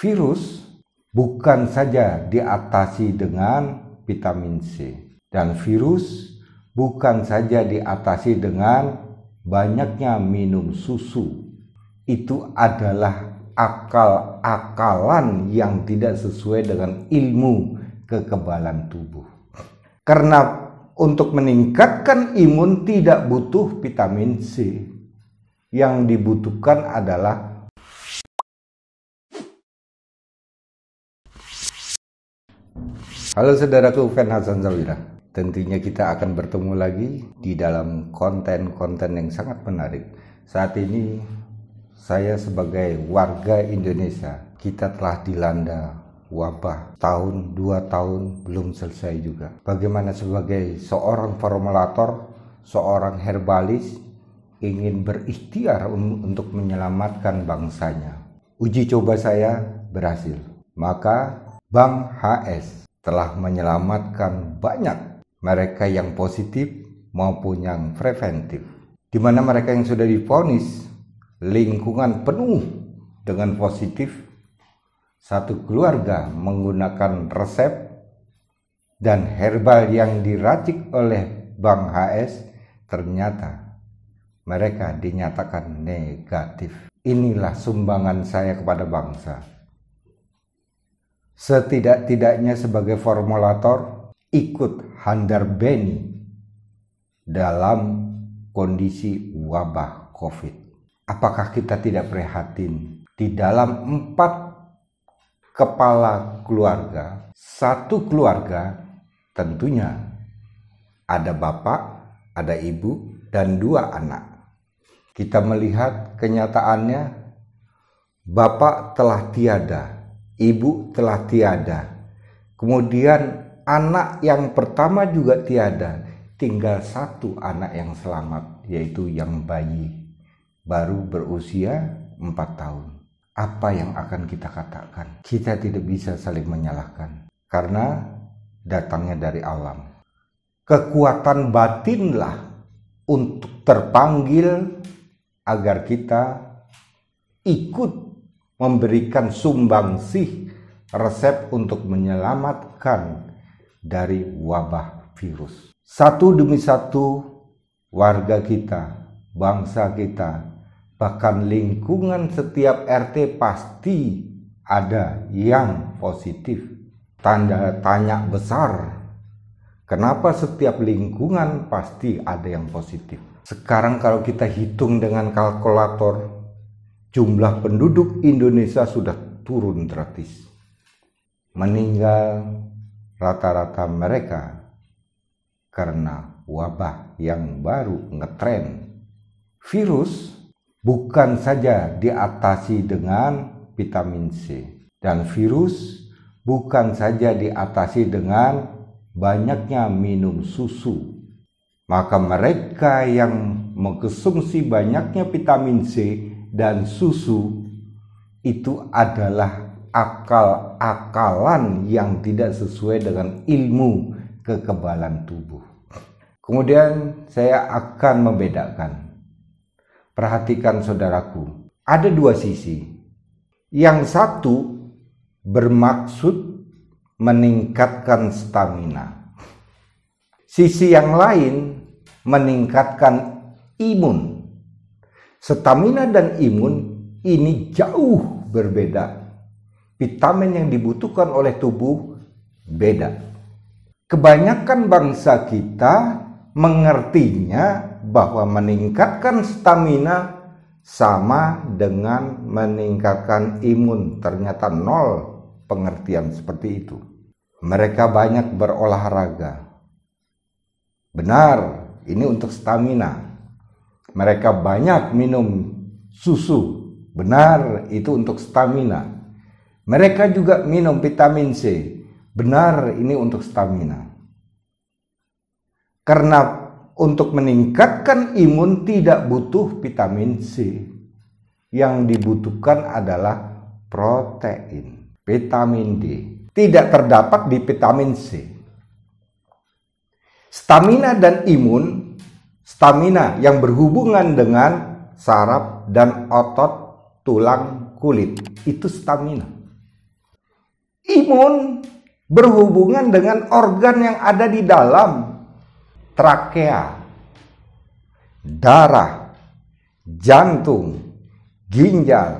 Virus bukan saja diatasi dengan vitamin C, dan virus bukan saja diatasi dengan banyaknya minum susu. Itu adalah akal-akalan yang tidak sesuai dengan ilmu kekebalan tubuh. Karena untuk meningkatkan imun tidak butuh vitamin C. Yang dibutuhkan adalah halo saudaraku, Fen Hasan Zawira. Tentunya kita akan bertemu lagi di dalam konten-konten yang sangat menarik. Saat ini saya sebagai warga Indonesia, kita telah dilanda wabah tahun 2 tahun belum selesai juga. Bagaimana sebagai seorang formulator, seorang herbalis ingin berikhtiar untuk menyelamatkan bangsanya. Uji coba saya berhasil. Maka Bank HS telah menyelamatkan banyak mereka yang positif maupun yang preventif, di mana mereka yang sudah divonis lingkungan penuh dengan positif, satu keluarga menggunakan resep dan herbal yang diracik oleh Bank HS, ternyata mereka dinyatakan negatif. Inilah sumbangan saya kepada bangsa. Setidak-tidaknya sebagai formulator ikut handarbeni dalam kondisi wabah COVID. Apakah kita tidak prihatin? Di dalam 4 kepala keluarga, satu keluarga tentunya ada bapak, ada ibu, dan 2 anak. Kita melihat kenyataannya, bapak telah tiada, ibu telah tiada, kemudian anak yang pertama juga tiada, tinggal 1 anak yang selamat, yaitu yang bayi baru berusia 4 tahun. Apa yang akan kita katakan? Kita tidak bisa saling menyalahkan, karena datangnya dari alam. Kekuatan batinlah untuk terpanggil agar kita ikut memberikan sumbangsih resep untuk menyelamatkan dari wabah virus. Satu demi satu warga kita, bangsa kita, bahkan lingkungan setiap RT pasti ada yang positif. Tanda tanya besar, kenapa setiap lingkungan pasti ada yang positif? Sekarang kalau kita hitung dengan kalkulator, jumlah penduduk Indonesia sudah turun drastis. Meninggal rata-rata mereka karena wabah yang baru ngetren. Virus bukan saja diatasi dengan vitamin C, dan virus bukan saja diatasi dengan banyaknya minum susu. Maka mereka yang mengkonsumsi banyaknya vitamin C dan susu itu adalah akal-akalan yang tidak sesuai dengan ilmu kekebalan tubuh. Kemudian saya akan membedakan. Perhatikan saudaraku, ada 2 sisi. Yang satu bermaksud meningkatkan stamina. Sisi yang lain meningkatkan imun. Stamina dan imun ini jauh berbeda. Vitamin yang dibutuhkan oleh tubuh beda. Kebanyakan bangsa kita mengertinya bahwa meningkatkan stamina sama dengan meningkatkan imun. Ternyata nol pengertian seperti itu. Mereka banyak berolahraga. Benar, ini untuk stamina. Mereka banyak minum susu. Benar, itu untuk stamina. Mereka juga minum vitamin C. Benar, ini untuk stamina. Karena untuk meningkatkan imun tidak butuh vitamin C. Yang dibutuhkan adalah protein, vitamin D. Tidak terdapat di vitamin C. Stamina dan imun, stamina yang berhubungan dengan saraf dan otot tulang kulit, itu stamina. Imun berhubungan dengan organ yang ada di dalam trakea, darah, jantung, ginjal,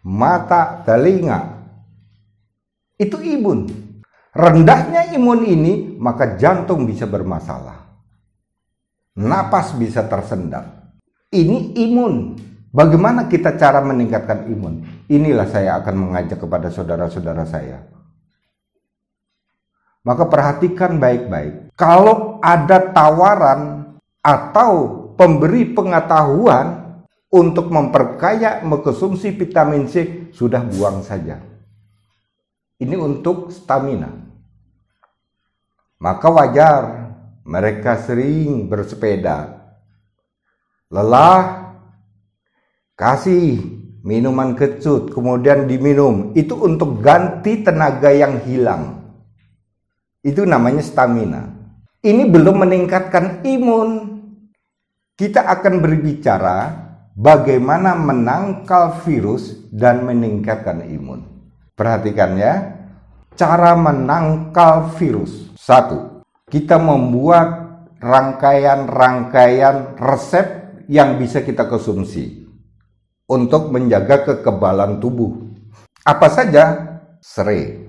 mata, telinga. Itu imun. Rendahnya imun ini, maka jantung bisa bermasalah. Napas bisa tersendat. Ini imun. Bagaimana kita cara meningkatkan imun? Inilah saya akan mengajak kepada saudara-saudara saya. Maka perhatikan baik-baik. Kalau ada tawaran atau pemberi pengetahuan untuk memperkaya mengkonsumsi vitamin C, sudah buang saja. Ini untuk stamina. Maka wajar mereka sering bersepeda. Lelah, kasih minuman kecut, kemudian diminum. Itu untuk ganti tenaga yang hilang. Itu namanya stamina. Ini belum meningkatkan imun. Kita akan berbicara bagaimana menangkal virus dan meningkatkan imun. Perhatikan ya, cara menangkal virus. 1. Kita membuat rangkaian-rangkaian resep yang bisa kita konsumsi untuk menjaga kekebalan tubuh. Apa saja? Serai.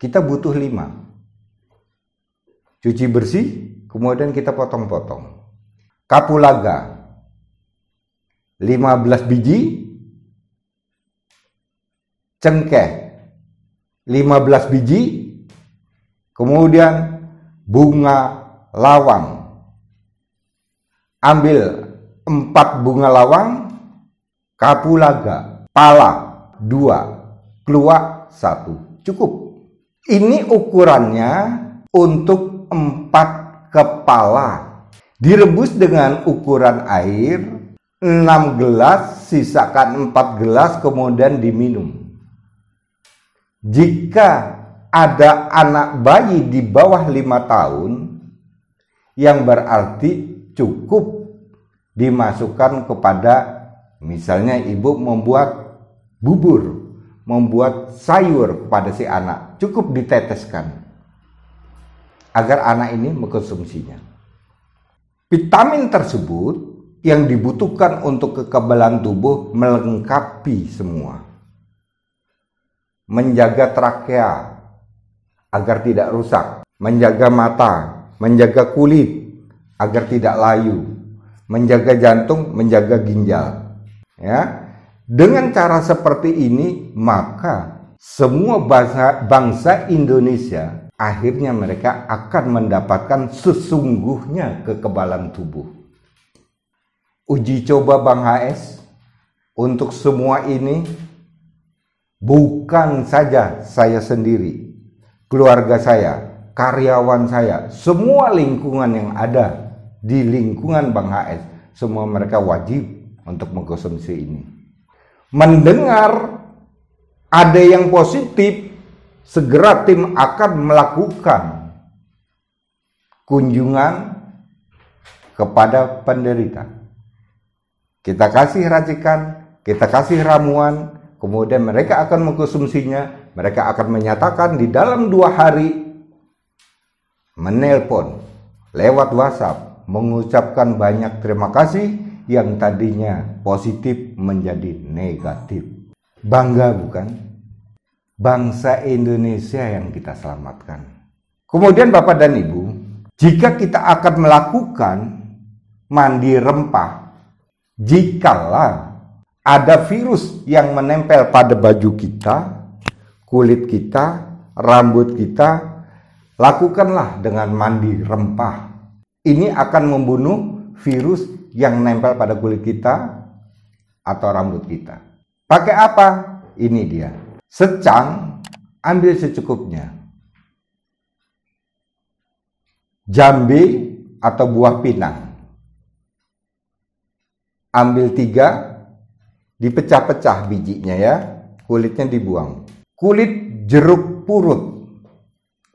Kita butuh 5. Cuci bersih, kemudian kita potong-potong. Kapulaga 15 biji. Cengkeh 15 biji. Kemudian bunga lawang. Ambil 4 bunga lawang, kapulaga, pala 2, keluak 1. Cukup. Ini ukurannya untuk 4 kepala. Direbus dengan ukuran air 6 gelas, sisakan 4 gelas, kemudian diminum. Jika ada anak bayi di bawah 5 tahun, yang berarti cukup dimasukkan kepada, misalnya ibu membuat bubur, membuat sayur kepada si anak, cukup diteteskan agar anak ini mengkonsumsinya. Vitamin tersebut yang dibutuhkan untuk kekebalan tubuh melengkapi semua. Menjaga trakea agar tidak rusak, menjaga mata, menjaga kulit agar tidak layu, menjaga jantung, menjaga ginjal. Ya, dengan cara seperti ini maka semua bangsa Indonesia akhirnya mereka akan mendapatkan sesungguhnya kekebalan tubuh. Uji coba Bang HS untuk semua ini bukan saja saya sendiri, keluarga saya, karyawan saya, semua lingkungan yang ada di lingkungan Bang HS, semua mereka wajib untuk mengkonsumsi ini. Mendengar ada yang positif, segera tim akan melakukan kunjungan kepada penderita. Kita kasih racikan, kita kasih ramuan, kemudian mereka akan mengkonsumsinya. Mereka akan menyatakan di dalam 2 hari menelpon lewat WhatsApp, mengucapkan banyak terima kasih yang tadinya positif menjadi negatif. Bangga bukan? Bangsa Indonesia yang kita selamatkan. Kemudian Bapak dan Ibu, jika kita akan melakukan mandi rempah, jikalau ada virus yang menempel pada baju kita, kulit kita, rambut kita, lakukanlah dengan mandi rempah. Ini akan membunuh virus yang nempel pada kulit kita atau rambut kita. Pakai apa? Ini dia. Secang, ambil secukupnya. Jambe atau buah pinang, ambil 3, dipecah-pecah bijinya ya, kulitnya dibuang. Kulit jeruk purut,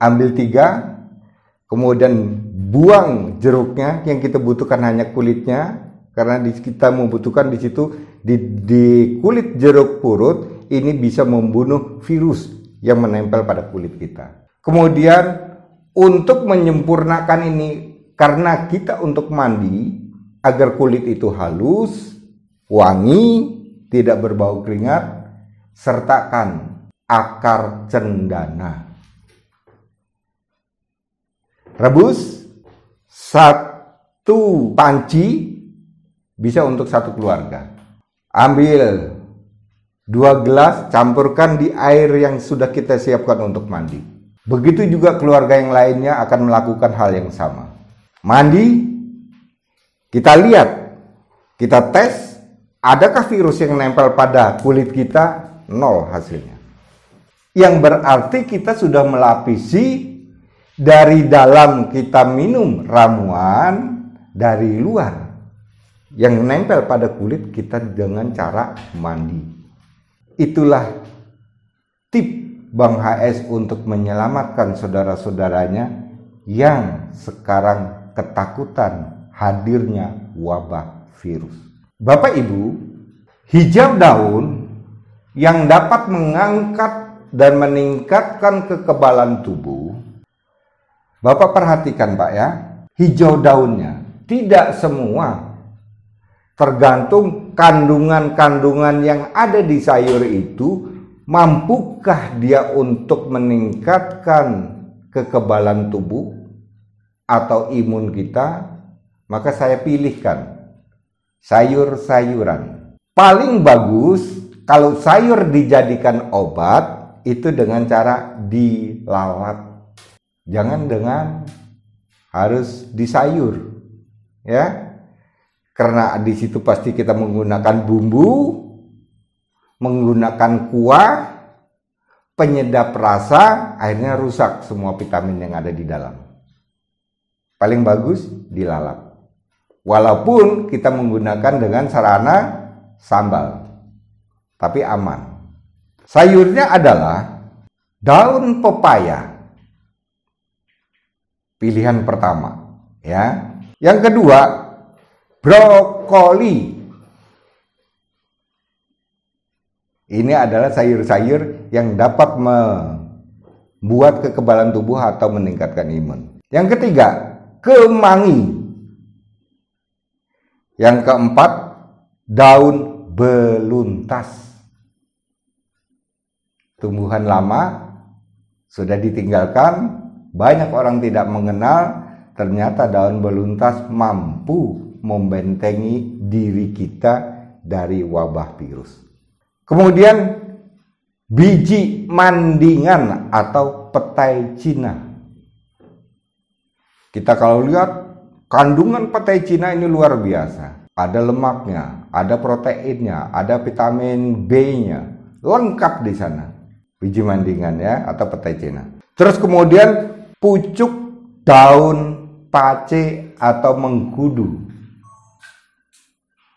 ambil 3, kemudian buang jeruknya, yang kita butuhkan hanya kulitnya, karena kita membutuhkan di situ di kulit jeruk purut ini bisa membunuh virus yang menempel pada kulit kita. Kemudian untuk menyempurnakan ini, karena kita untuk mandi agar kulit itu halus, wangi, tidak berbau keringat, sertakan akar cendana. Rebus 1 panci bisa untuk 1 keluarga. Ambil 2 gelas, campurkan di air yang sudah kita siapkan untuk mandi. Begitu juga keluarga yang lainnya akan melakukan hal yang sama. Mandi, kita lihat, kita tes, adakah virus yang nempel pada kulit kita? 0 hasilnya. Yang berarti kita sudah melapisi dari dalam, kita minum ramuan dari luar yang nempel pada kulit kita dengan cara mandi. Itulah tip Bang HS untuk menyelamatkan saudara-saudaranya yang sekarang ketakutan hadirnya wabah virus. Bapak Ibu, hijau daun yang dapat mengangkat dan meningkatkan kekebalan tubuh. Bapak perhatikan Pak ya, hijau daunnya tidak semua, tergantung kandungan-kandungan yang ada di sayur itu, mampukah dia untuk meningkatkan kekebalan tubuh atau imun kita. Maka saya pilihkan sayur-sayuran. Paling bagus kalau sayur dijadikan obat itu dengan cara dilalap. Jangan dengan harus disayur, ya. Karena di situ pasti kita menggunakan bumbu, menggunakan kuah, penyedap rasa, akhirnya rusak semua vitamin yang ada di dalam. Paling bagus dilalap. Walaupun kita menggunakan dengan sarana sambal, tapi aman. Sayurnya adalah daun pepaya. Pilihan pertama, ya. Yang kedua, brokoli. Ini adalah sayur-sayur yang dapat membuat kekebalan tubuh atau meningkatkan imun. Yang ketiga, kemangi. Yang keempat, daun beluntas. Tumbuhan lama sudah ditinggalkan. Banyak orang tidak mengenal, ternyata daun beluntas mampu membentengi diri kita dari wabah virus. Kemudian biji mandingan atau petai Cina. Kita kalau lihat kandungan petai Cina ini luar biasa. Ada lemaknya, ada proteinnya, ada vitamin B-nya, lengkap di sana. Biji mandingan ya, atau petai Cina. Terus kemudian pucuk daun pace atau mengkudu.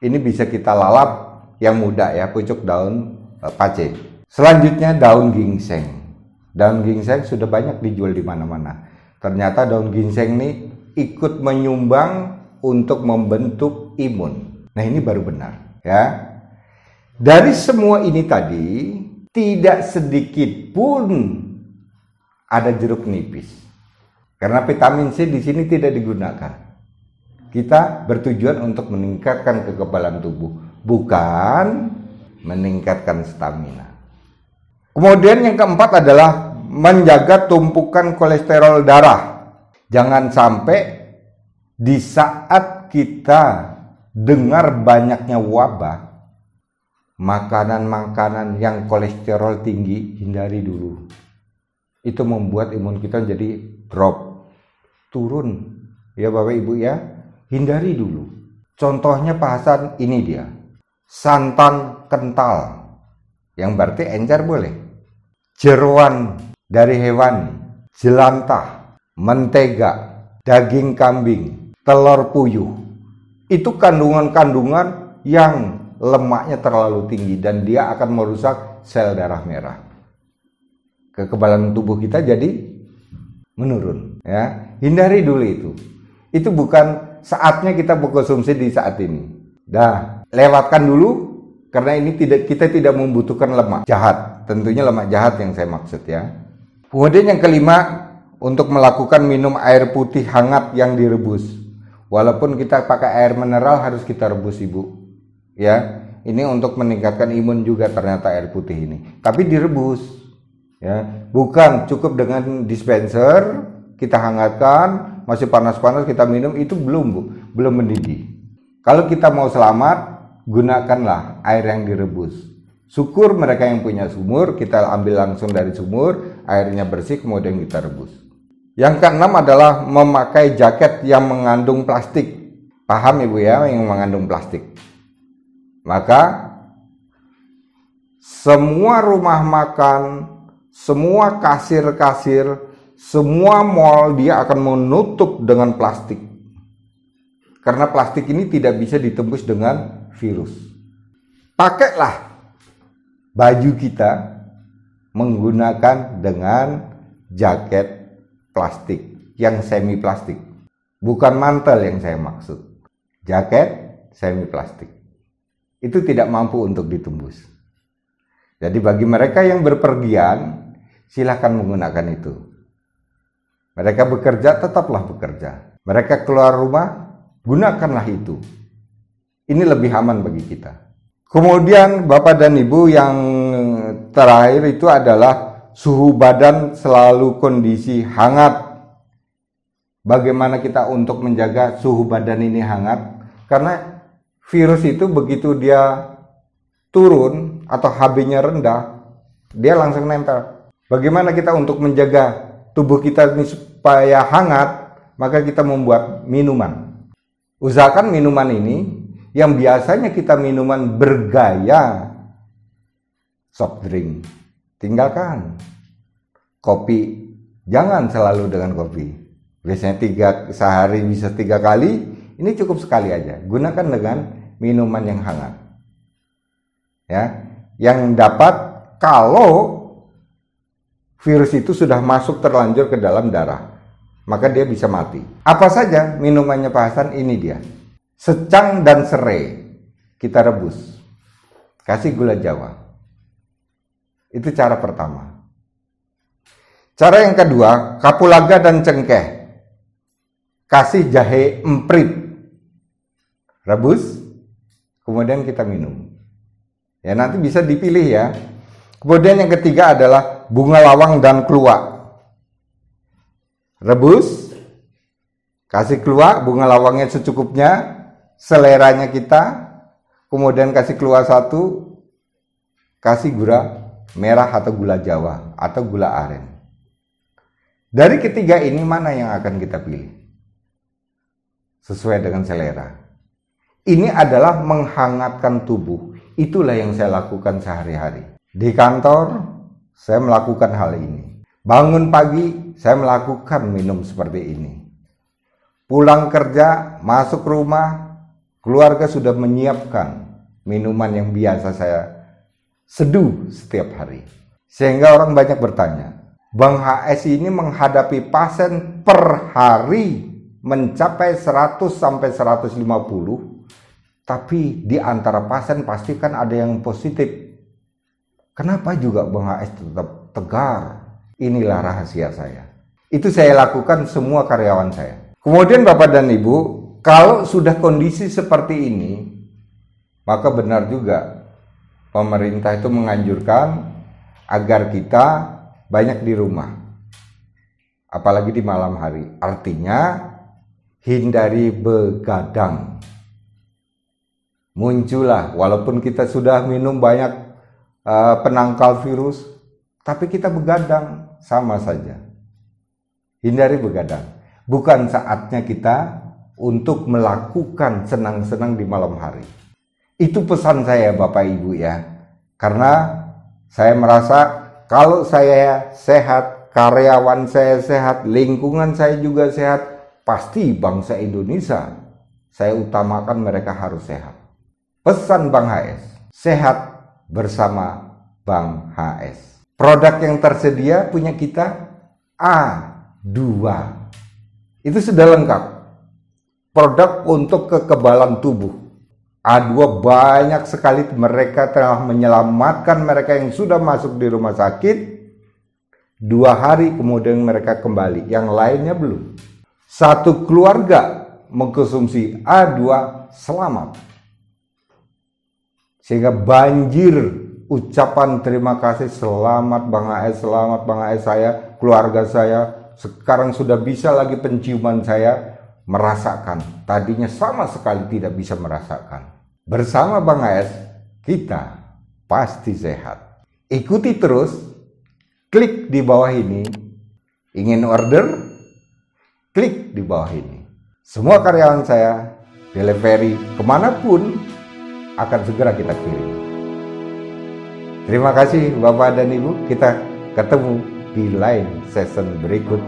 Ini bisa kita lalap yang muda ya, pucuk daun pace. Selanjutnya daun ginseng. Daun ginseng sudah banyak dijual di mana-mana. Ternyata daun ginseng ini ikut menyumbang untuk membentuk imun. Nah, ini baru benar ya. Dari semua ini tadi tidak sedikit pun ada jeruk nipis. Karena vitamin C di sini tidak digunakan. Kita bertujuan untuk meningkatkan kekebalan tubuh, bukan meningkatkan stamina. Kemudian yang keempat adalah menjaga tumpukan kolesterol darah. Jangan sampai di saat kita dengar banyaknya wabah, makanan-makanan yang kolesterol tinggi hindari dulu. Itu membuat imun kita jadi drop, turun. Ya Bapak Ibu ya, hindari dulu. Contohnya Pak Hasan, ini dia. Santan kental, yang berarti encer boleh. Jeroan dari hewan, jelantah, mentega, daging kambing, telur puyuh. Itu kandungan-kandungan yang lemaknya terlalu tinggi dan dia akan merusak sel darah merah. Kekebalan tubuh kita jadi menurun ya. Hindari dulu itu. Itu bukan saatnya kita berkonsumsi di saat ini. Dah, lewatkan dulu Karena kita tidak membutuhkan lemak jahat. Tentunya lemak jahat yang saya maksud ya. Kemudian yang kelima, untuk melakukan minum air putih hangat yang direbus. Walaupun kita pakai air mineral harus kita rebus Ibu. Ya, ini untuk meningkatkan imun juga ternyata air putih ini. Tapi direbus. Ya, bukan cukup dengan dispenser kita hangatkan, masih panas-panas kita minum, itu belum Bu, belum mendidih. Kalau kita mau selamat, gunakanlah air yang direbus. Syukur mereka yang punya sumur, kita ambil langsung dari sumur, airnya bersih, kemudian kita rebus. Yang keenam adalah memakai jaket yang mengandung plastik. Paham Ibu ya, yang mengandung plastik. Maka semua rumah makan, semua kasir-kasir, semua mall dia akan menutup dengan plastik. Karena plastik ini tidak bisa ditembus dengan virus. Pakailah baju kita menggunakan dengan jaket plastik yang semi plastik. Bukan mantel yang saya maksud. Jaket semi plastik. Itu tidak mampu untuk ditembus. Jadi bagi mereka yang berpergian, silahkan menggunakan itu. Mereka bekerja, tetaplah bekerja. Mereka keluar rumah, gunakanlah itu. Ini lebih aman bagi kita. Kemudian Bapak dan Ibu, yang terakhir itu adalah suhu badan selalu kondisi hangat. Bagaimana kita untuk menjaga suhu badan ini hangat? Karena virus itu begitu dia turun atau HB-nya rendah, dia langsung nempel. Bagaimana kita untuk menjaga tubuh kita ini supaya hangat? Maka kita membuat minuman. Usahakan minuman ini yang biasanya kita minuman bergaya soft drink, tinggalkan. Kopi, jangan selalu dengan kopi. Biasanya sehari bisa 3 kali, ini cukup sekali aja. Gunakan dengan minuman yang hangat. Ya, yang dapat kalau virus itu sudah masuk terlanjur ke dalam darah, maka dia bisa mati. Apa saja minumannya Pak Hasan? Ini dia. Secang dan serai kita rebus. Kasih gula Jawa. Itu cara pertama. Cara yang kedua, kapulaga dan cengkeh. Kasih jahe emprit. Rebus, kemudian kita minum. Ya, nanti bisa dipilih ya. Kemudian yang ketiga adalah bunga lawang dan keluak. Rebus, kasih keluak, bunga lawangnya secukupnya, seleranya kita, kemudian kasih keluak 1, kasih gula merah atau gula Jawa atau gula aren. Dari ketiga ini mana yang akan kita pilih? Sesuai dengan selera. Ini adalah menghangatkan tubuh. Itulah yang saya lakukan sehari-hari. Di kantor, saya melakukan hal ini. Bangun pagi, saya melakukan minum seperti ini. Pulang kerja, masuk rumah, keluarga sudah menyiapkan minuman yang biasa saya seduh setiap hari. Sehingga orang banyak bertanya, Bang HS ini menghadapi pasien per hari mencapai 100 sampai 150, tapi di antara pasien pasti kan ada yang positif. Kenapa juga Bang HS tetap tegar? Inilah rahasia saya. Itu saya lakukan semua karyawan saya. Kemudian Bapak dan Ibu, kalau sudah kondisi seperti ini, maka benar juga pemerintah itu menganjurkan agar kita banyak di rumah. Apalagi di malam hari. Artinya hindari begadang. Muncullah, walaupun kita sudah minum banyak penangkal virus, tapi kita begadang, sama saja. Hindari begadang. Bukan saatnya kita untuk melakukan senang-senang di malam hari. Itu pesan saya Bapak Ibu ya. Karena saya merasa kalau saya sehat, karyawan saya sehat, lingkungan saya juga sehat, pasti bangsa Indonesia saya utamakan mereka harus sehat. Pesan Bang HS, sehat bersama Bang HS. Produk yang tersedia punya kita A2. Itu sudah lengkap. Produk untuk kekebalan tubuh. A2 banyak sekali mereka telah menyelamatkan mereka yang sudah masuk di rumah sakit. 2 hari kemudian mereka kembali, yang lainnya belum. Satu keluarga mengkonsumsi A2 selamat. Sehingga banjir ucapan terima kasih, selamat Bang AS, selamat Bang AS, saya, keluarga saya, sekarang sudah bisa lagi penciuman saya, merasakan. Tadinya sama sekali tidak bisa merasakan. Bersama Bang AS, kita pasti sehat. Ikuti terus, klik di bawah ini. Ingin order? Klik di bawah ini. Semua karyawan saya, delivery kemanapun, akan segera kita kirim. Terima kasih Bapak dan Ibu, kita ketemu di lain session berikut.